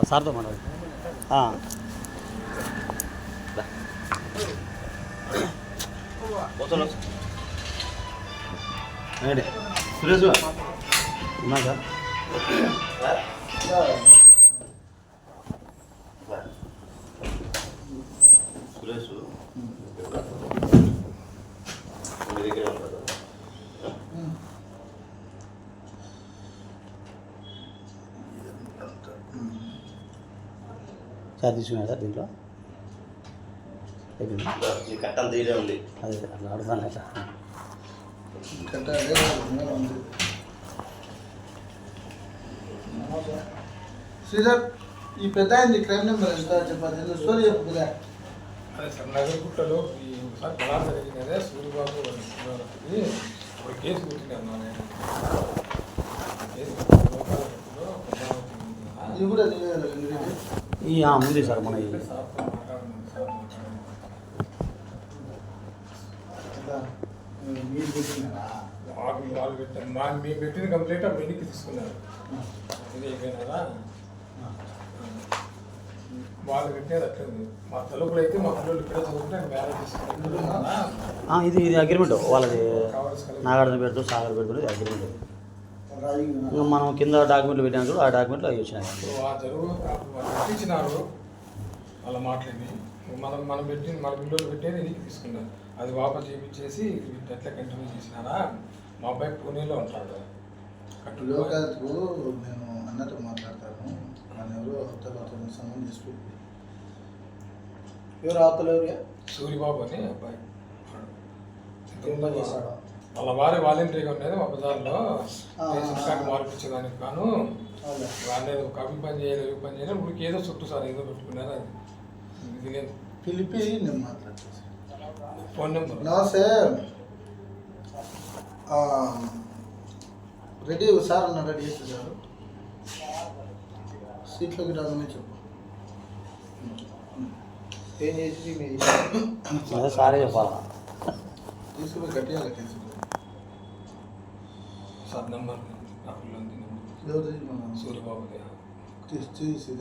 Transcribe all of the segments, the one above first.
సార్తో మాట్లాడు. సురేష్ ఉన్నా సార్. సురేష్ మీ దగ్గర ఉంటారు. సార్ తీసుకున్నాడా దీంట్లో కట్టలు తీయడం ఉంది. అదే అట్లా అడుగుతాను అట్లా శ్రీధర్ ఈ పెద్ద అయింది క్రైమ్ నెంబర్ ఎంత చెప్పాలి స్టోరీ చెప్పు కదా. అదే సార్ నగరగుట్టలో ఈసారి బలాలు జరిగినదే సూర్యబాబు ఇప్పుడు కేసు పుట్టినాను నేను కేసు ఇది కూడా ఉంది సార్ మన వాళ్ళు పెట్టారు మేము పెట్టిన కంప్లైంట్ అప్పుడు వెనక్కి తీసుకున్నారు. ఇది అయిపోయినారా వాళ్ళు పెట్టేది అట్లేదు. మా తలుపులు అయితే మా పిల్లలు ఇక్కడే చదువుకుంటే వేరే తీసుకున్నారు. ఇది అగ్రిమెంట్ వాళ్ళది. నాగార్జున పెడుతూ సాగర్ పెడుతుంది ఇది అగ్రిమెంట్. ఇంకా మనం కింద డాక్యుమెంట్లు పెట్టినప్పుడు ఆ డాక్యుమెంట్లు అవి వచ్చినాయి. ఆ జరుగు పెట్టించినారు వాళ్ళ మాటలేని మనం పెట్టిన మన పిల్లలు పెట్టేది వెనక్కి తీసుకున్నారు. అది వాపస్ చేయించేసి ఎట్లా కంటిన్యూ చేసినారా. మా అబ్బాయి పూణేలో ఉంటాడు. లోకాలకు నేను అన్నట్టు మాట్లాడతాను. మన ఎవరో అవతల సంబంధం చేసుకుంది. ఎవరు అవతల ఎవరు? సూర్యబాబు అని అబ్బాయి వాళ్ళ వారి వాలంటీర్గా ఉండేది మా బజార్లో రేషన్ కార్డు మార్పించేదానికి కాను వాళ్ళే ఒక అవి పని చేయలేదు ఇవి పని చేయలేదు. ఇప్పుడు ఏదో చుట్టూ సార్ ఏదో పెట్టుకున్నారు. అది ఇది నేను పిలిపి నేను మాట్లాడతాను. ఫోన్ నెంబర్ నమస్తే రెడీ సార్ అన్న రెడీ చేసేసారు. సీట్లోకి రాగానే చెప్పు. ఏం చేసి అదే సారే చెప్పాలా. తీసుకుపోయి గట్టిగా తీసుకు సార్ నెంబర్ ఎవరిది? మన సూర్యబాబుది. తీసి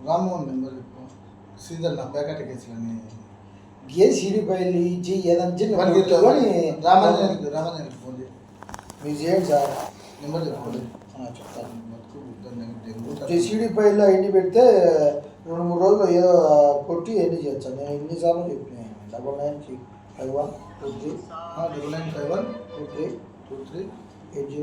రామ్మోహన్ నెంబర్ చెప్పు. సీజన్ నా ప్యాకెట్ కేసులని గేసీడీ బయలు ఇచ్చి ఏదైనా రామాంజనేయులకు ఫోన్ చేయి. మీరు చేయండి సార్. నెంబర్ చెప్పండి. చెప్తాను. చెప్తాను. జేసీడీ ఫైల్లో ఎన్ని పెడితే 2-3 రోజులు ఏదో కొట్టి ఎన్ని చేయొచ్చు. నేను ఎన్నిసార్లు చెప్పినాను. 995123 995123 80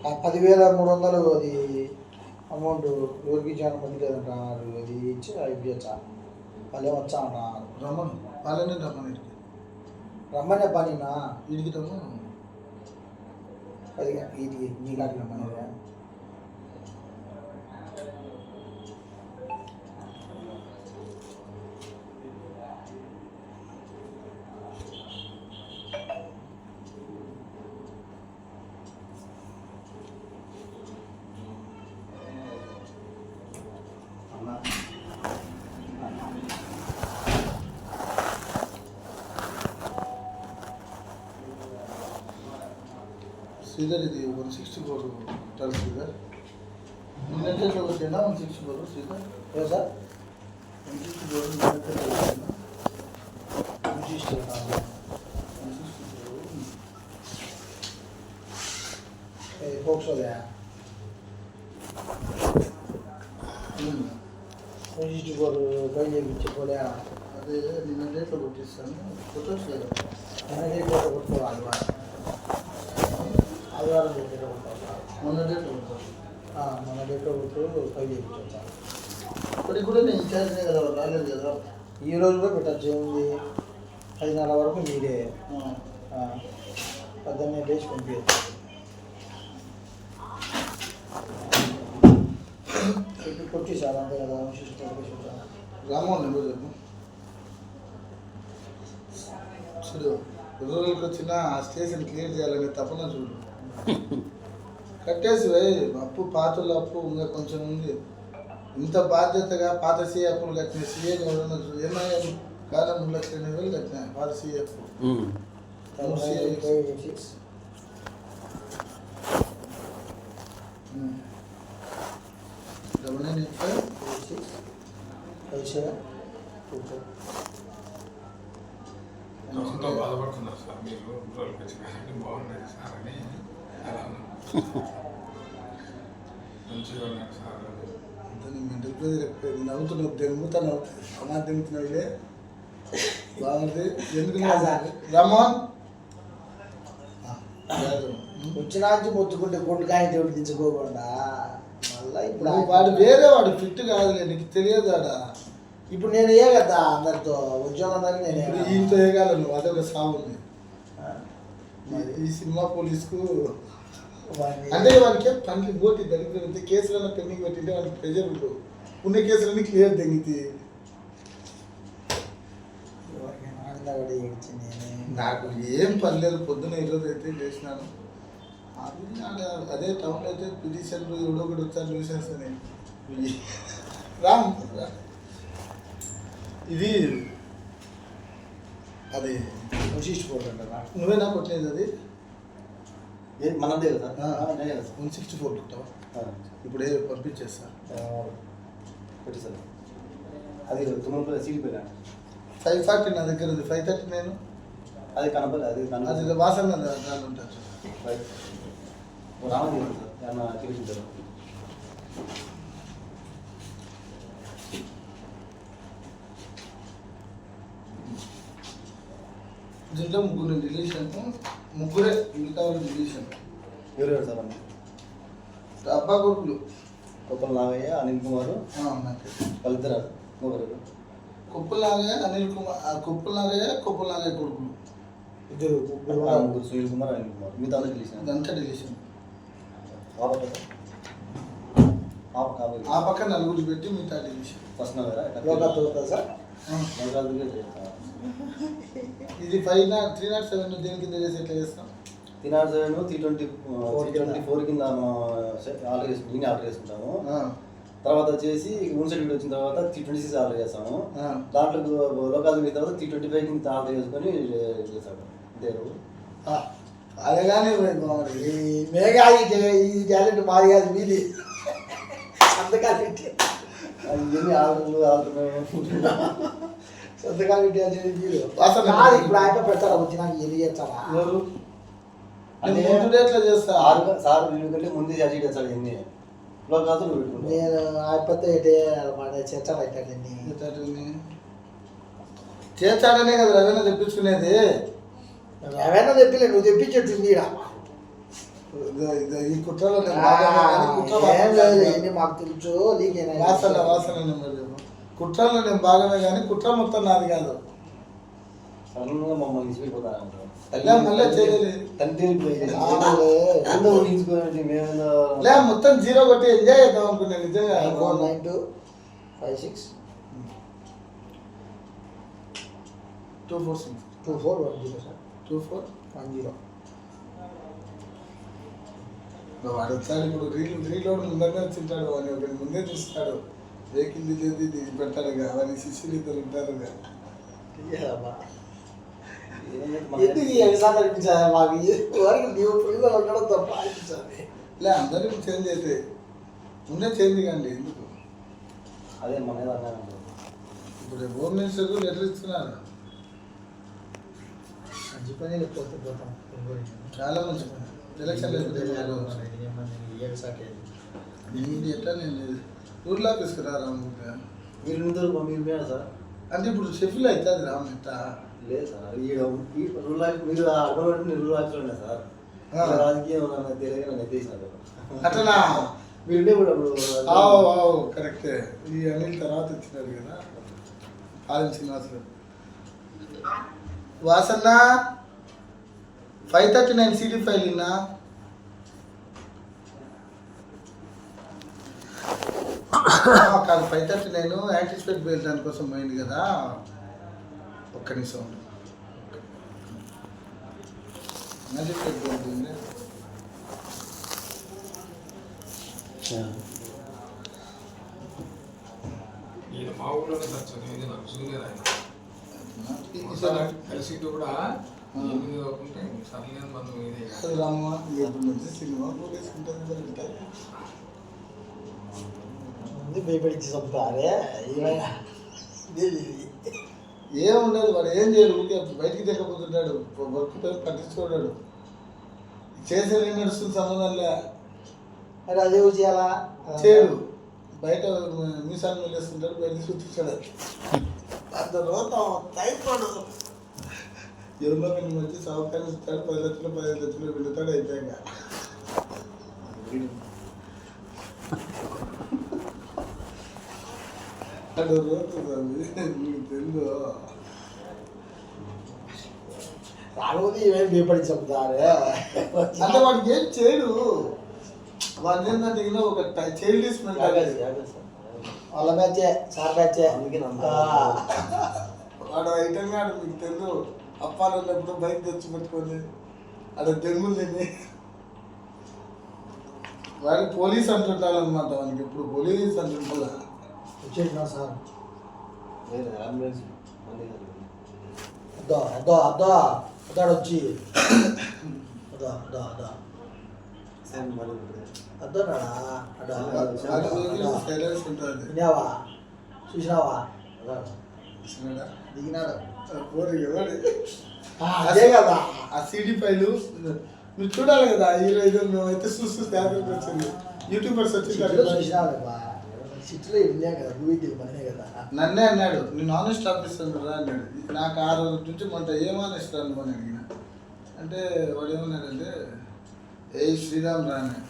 10,300 అది అమౌంట్ ఎవరికి ఇచ్చాను మంది లేదంటున్నారు. అది ఇచ్చి అయిపోయచ్చా వాళ్ళు ఏమొచ్చా అన్నారు. రమ్మను వాళ్ళని రమ్మని రమ్మనే పనినా వీడికి రమ్ము. అది ఇది నీ కాడికి రమ్మనేదా? శ్రీధర్ ఇది 164 ఉంటారు శ్రీధర్. నిన్నట్లో వచ్చేనా 164 శ్రీధర్? ఏ సార్ 164 పోక్సోదా 164 బయలు చేయించుకోలే. అదే నిన్న డేట్లో కొట్టిస్తాను. ఫొటోస్ లేదా డేట్లో కొట్టుకోవాలి. ఆదివారం డేట్లో కొట్టాలి. మొన్న డేట్లో కొట్టాలి. మన డేట్లో కొట్టు ఫైల్ చేయించాలి. ఇప్పటికి కూడా నేను ఇన్ఛార్జ్నే కదా, రాలేదు కదా. ఈ రోజు కూడా పెట్టచ్చు. ఏముంది 10:30 వరకు మీరే 18 డేస్ పంపించచ్చు. ఇప్పుడు కొట్టి సార్ అంతే కదా. రామ్మోహన్ నెంబర్ చెప్పు. చూడు రూరల్కి వచ్చిన ఆ స్టేషన్ క్లియర్ చేయాలని తప్పన చూడు. కట్టేసి అప్పు పాతల అప్పు ఇంకా కొంచెం ఉంది. ఇంత బాధ్యతగా పాత సీఏ అప్పులు కట్టిన సీఏ ఏమైనా కాలం 2,80,000 కట్టినా వాళ్ళ సిఎఫ్ డబల్ 985 ఎంతో బాధపడుతున్నారు సార్ మీరు రోజులకి వచ్చినారంటే బాగుండేది సార్ అని అలా మంచిగా ఉన్నారు సార్ మెంటల్ ప్రెజర్ ఎక్కువ నవ్వుతున్నావు దెంగుతా నవ్వుతుంది అమ్మా దెంగుతున్నావులే బాగుంది ఎందుకు రమోన్ వచ్చినా మొత్తుకుంటే కొట్టుకాయ తోటి దించుకోకుండా మళ్ళీ ఇప్పుడు వాడు వేరే వాడు ఫిట్ కాదులే నీకు తెలియదు ఆడ ఇప్పుడు నేను ఏ కదా అందరితో ఉద్యోగం దాన్ని నేను ఇప్పుడు ఈయనతో వేయగలను నువ్వు అదొక సాగు ఉంది ఈ సినిమా పోలీసుకు అంటే వానికి పనికి పోటీ దరిద్రం ఉంటే కేసులలో పెండింగ్ పెట్టింటే వానికి ప్రెజర్ ఉండవు ఉన్న కేసులన్నీ క్లియర్ తగ్గితే నాకు ఏం పర్లేదు పొద్దున ఈరోజు అయితే చేసినాను అదే టౌన్లో అయితే పిటిషన్లు ఎవడో ఒకటి వచ్చారు చూసేస్తాను రామ్ ఇది అది వశిష్ఠిపోతుంటారా నువ్వేనా కొట్టలేదు అది మనదే కదా 164 కొట్టావా ఇప్పుడు పంపించేస్తా పెట్టేసారు అది తుమ్మలో సీట్ పోయినా 540 నా దగ్గర ఉంది 530 నేను అది కనపడదు అది వాసన దాని ఉంటారు రామని సార్ ఏమన్నా తెలిసింటారు దీంట్లో ముగ్గురు రిలేషన్ ముగ్గురే మిగతా వాళ్ళు రిలేషన్ ఎవరెవరు సార్ అన్న అబ్బా కొడుకులు కొప్పల నాగయ్య అనిల్ కుమార్ వాళ్ళిద్దరు ఇంకొకరు కొప్పుల నాగయ్య అనిల్ కుమార్ కొప్పుల నాగయ్య కొడుకులు ఇద్దరు ముగ్గురు సునీల్ కుమార్ అనిల్ కుమార్ మిగతా అందరూ తెలిసిన ఇదంతా రిలేషన్ ఆ పక్క నలుగురు పెట్టి మిగతా రిలేషన్ ఫస్ట్ నగరా సార్ ఇది 307 దేని కింద చేసి ఎట్లా చేస్తాం 307 కింద ఆర్డర్ చేసుకుంటాం నేను ఆర్డర్ చేసుకుంటాము తర్వాత వచ్చేసి ఓన్ సర్టిఫికేట్ వచ్చిన తర్వాత 326 ఆర్డర్ చేస్తాము దాంట్లో లోకాలు అయిన తర్వాత 325 కింద ఆర్డర్ చేసుకొని చేస్తాము అంతే అదే కానీ మేఘా ఈ టాలెంట్ మాది కాదు మీది సంతకాలు పెట్టి ఇవన్నీ ఆర్డర్లు సంతకాలు పెట్టి మీరు వాసన ఇప్పుడు ఆయన పెడతారా వచ్చి నాకు ఎన్ని చేస్తారా అంటే ఎట్లా చేస్తా సార్ కంటే ముందే చేసి చేస్తాడు ఎన్ని లోకాలు నువ్వు పెట్టుకుంటావు నేను అయిపోతే ఏంటి అనమాట చేస్తాను అయితే చేస్తాడనే కదా రవేనా తెప్పించుకునేది ఏమైనా తెప్పిలే నువ్వు తెప్పించట్టుంది ఈ కుట్రలో మాకు తెలుసు వాసన నెంబర్ కుట్రలో నేను భాగమే కానీ కుట్ర మొత్తం నాది కాదు సడన్గా మమ్మల్ని తీసుకెళ్ళిపోతాను మొత్తం 0 కొట్టి ఎంజాయ్ చేద్దాం అనుకున్నాను నిజంగా 9256 246 2410 సార్ 2410 వాడు వచ్చాడు ఇప్పుడు రీలోడ్ ముందరనే వచ్చింటాడు అని ఒకటి ముందే చూస్తాడు వేకింది లేదు ఇది పెట్టాడు వాని శిష్యులు ఇద్దరు ఉంటారు లే అందరూ చేంజ్ అయితే ముందే చేంజ్ కండి ఎందుకు అదే మన ఇప్పుడు హోమ్ మినిస్టర్ లెటర్ ఇస్తున్నారు మంచి పని లేకపోతే పోతాం చాలా మంచి పని ఎలక్షన్ ఎట్లా నేను ఊర్లో ఆఫీస్కి రామూర్తి మీరు మీరు పోయారు సార్ అంటే ఇప్పుడు షెఫిల్ అవుతుంది రామ్ ఎట్టా లేదు సార్ మీరు అర్థం రూల్ ఆఫీస్లో ఉన్నాయి సార్ రాజకీయం తెలియక నన్ను ఎత్తేసినారు అట్లా మీరుండే కూడా అప్పుడు కరెక్టే ఈ అనిల్ తర్వాత వచ్చినాడు కదా ఆదిల్ శ్రీనివాసులు వాసన్న 539 CD ఫైల్ ఇన్నా కాదు 539 యాంటిసిపేట్ బేల్ దానికోసం పోయింది కదా ఒక్క నిమిషం యాంటిసిపేట్ బేల్ ఉంది నేను మా ఊళ్ళోనే సార్ చదివింది నాకు జూనియర్ ఆయన కలిసి కూడా ఎనిమిది ఒప్పుకుంటే సరైన బంధం ఇదే అది రామ్మ ఎప్పుడు నుంచి సినిమా పోలీస్ ఉంటుంది ముందు భయపడించి చంపుతారే ఏమైనా ఏముండదు వాడు ఏం చేయడు ఊరికే బయటికి తెగపోతుంటాడు వర్క్ పై పట్టించుకోడాడు చేసేది ఏం నడుస్తుంది సంబంధంలే మరి అదే చేయాలా చేయడు బయట మీసాలు వెళ్ళేస్తుంటాడు బయట చూస్తుంటాడు అంత రోజు టైపోడు ఎవరిలో వీళ్ళు మంచి సౌకర్యం ఇస్తాడు 10 లక్షలు 15 లక్షలు వెళ్తాడు అయిపోయాక అడు రోజు మీకు తెలుగు రాకపోతే ఏమైనా భయపడి చంపుతారే అంటే వాడికి ఏం చేయడు వాడు ఏంటంటే ఒక చైల్డిష్ మెంటాలిటీ వాళ్ళ బ్యాచే సార్ బ్యాచే వాడు ఐటమ్ కాదు మీకు తెలుసు అప్పాలు ఉన్నప్పుడు బైక్ తెచ్చి పెట్టుకొని అక్కడ తెగులు తిని వాడికి పోలీస్ అంటుంటారనమాట వానికి ఎప్పుడు పోలీస్ అంటుంటా వచ్చేసినా సార్ అంబులెన్స్ అద్దాడు వచ్చి అద్దోనాడా సైలెన్స్ ఉంటుంది విన్నావా చూసినావా చూసినాడా? దిగినాడు పోరు ఎవడు అదే కదా ఆ సీడీ ఫైలు మీరు చూడాలి కదా హీరో ఇది మేమైతే చూస్తూ స్టాండర్డ్ వచ్చింది యూట్యూబర్స్ చూసినావు సిటీలో వెళ్ళా కదా మూవీ పనే కదా నన్నే అన్నాడు నేను ఆనెస్ట్ ఆఫీసర్ రా అన్నాడు నాకు ఆ రోజు నుంచి మొన్న ఏం ఆనెస్ట్ అనుకోని అడిగిన అంటే వాడు ఏమన్నాడంటే ఏ శ్రీరామ్ రా అన్నాడు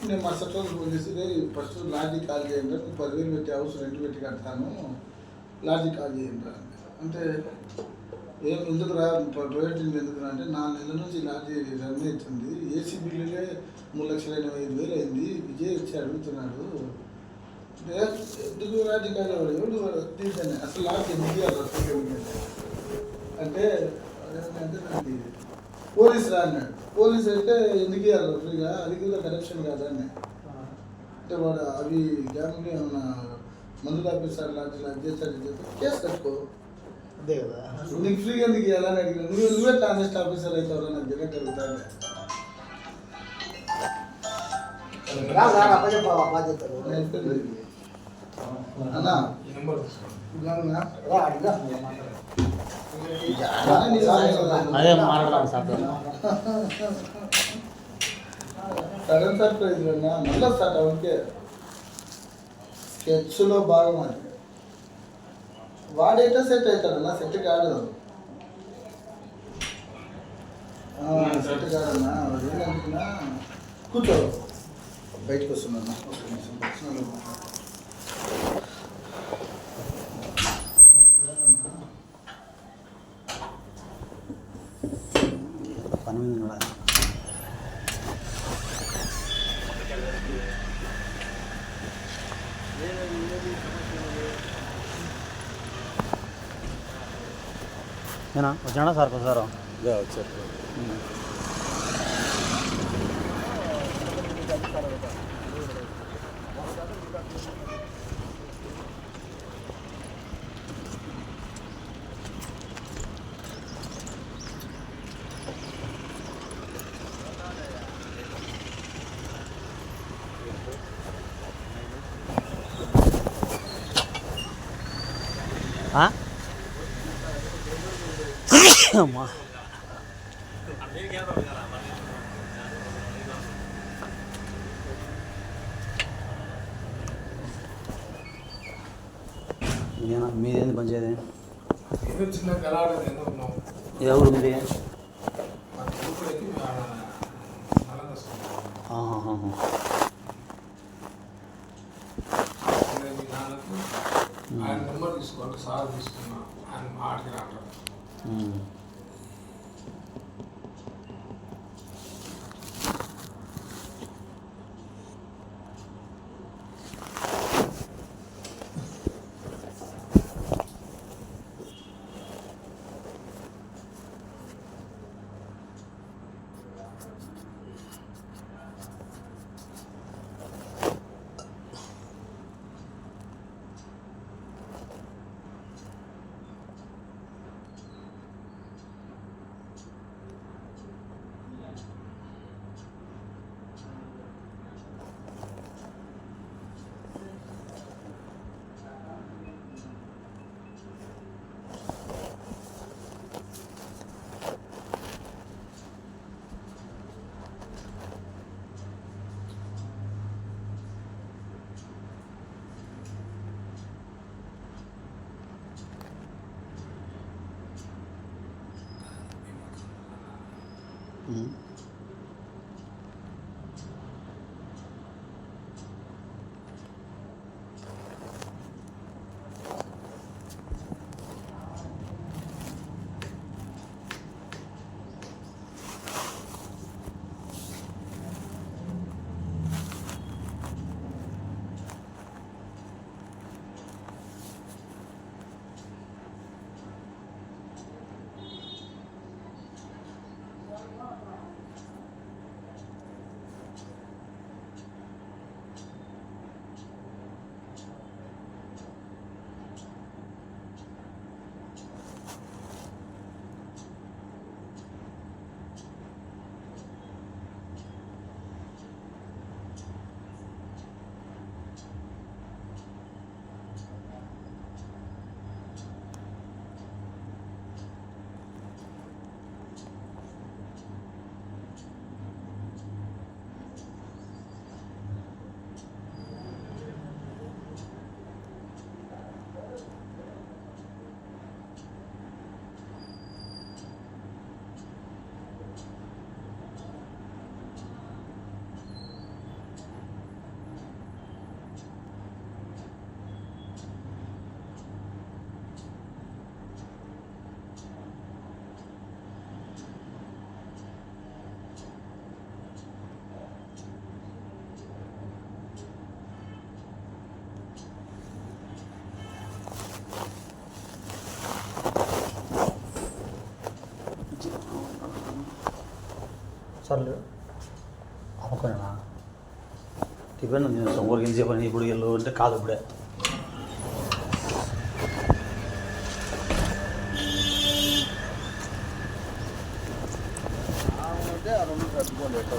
నేను మరుసటి రోజు ఫోన్ చేసి ఫస్ట్ లాడ్జీ కాల్ చేయండి నువ్వు 10,000 పెట్టి హౌస్ రెంట్ పెట్టి కడతాను లాడ్జీ కాల్ చేయండి రా అంటే ఏం ఎందుకు రా ప్రైవేట్ ఎందుకు రా అంటే 4 నెలల నుంచి లాడ్జీ రన్ అవుతుంది ఏసీ బిల్లులే 3,85,000 అయింది విజయ్ వచ్చి అడుగుతున్నాడు అంటే ఎందుకు లాడ్జీ కాల్ ఎవడు ఎవడు తీసాను అసలు లాడ్జీ ఎందుకు అంటే అంటే పోలీస్ రా అన్నాడు పోలీస్ అయితే ఎందుకు ఇవ్వాలి ఫ్రీగా అది కూడా కరప్షన్ కాదా అని అంటే వాడు అవి గ్యాంగ్ని ఏమన్నా మందులు ఆపేసారు లాంటి చేశారు కేసు కట్టుకో అంతే కదా నీకు ఫ్రీగా ఎందుకు ఇవ్వాలని అడిగిన నువ్వే ఆనెస్ట్ ఆఫీసర్ అవుతావు నాకు జగన్ అడుగుతాను అప్పచెప్పావా బాధ్యతలు అన్నా ఈ నెంబర్ తీసుకోండి. అడిగా అదే మాట్లాడదాం సార్ సడన్ సర్ప్రైజ్ అన్నా మళ్ళీ స్టార్ట్ అవుకే స్కెచ్లో భాగం అది వాడైతే సెట్ అవుతాడన్నా సెట్ కాదు సెట్ కాదన్నా వాడు ఏంటంటున్నా కూర్చో బయటకు వస్తున్నా పని మీద ఉన్నాడా? ఏనా వచ్చాడా సార్ ఒకసారి వచ్చారు అమ్మా మీదేంది పంచేది ఏదో చిన్న గలాడదు ఏదో ఉన్నాం ఎవరు ఉంది మా తెలుగులకి నలంద మీ నాన్నకు ఆయన నెంబర్ తీసుకోండి సార్ తీసుకున్నా ఆయన మాటకి రావడం సర్లే అమ్మకోనా టిఫిన్ నేను ఊరికి చెప్పని ఇప్పుడు వెళ్ళు అంటే కాదు ఇప్పుడే అంటే ఆ రెండు కట్టుకోండి ఎట్లా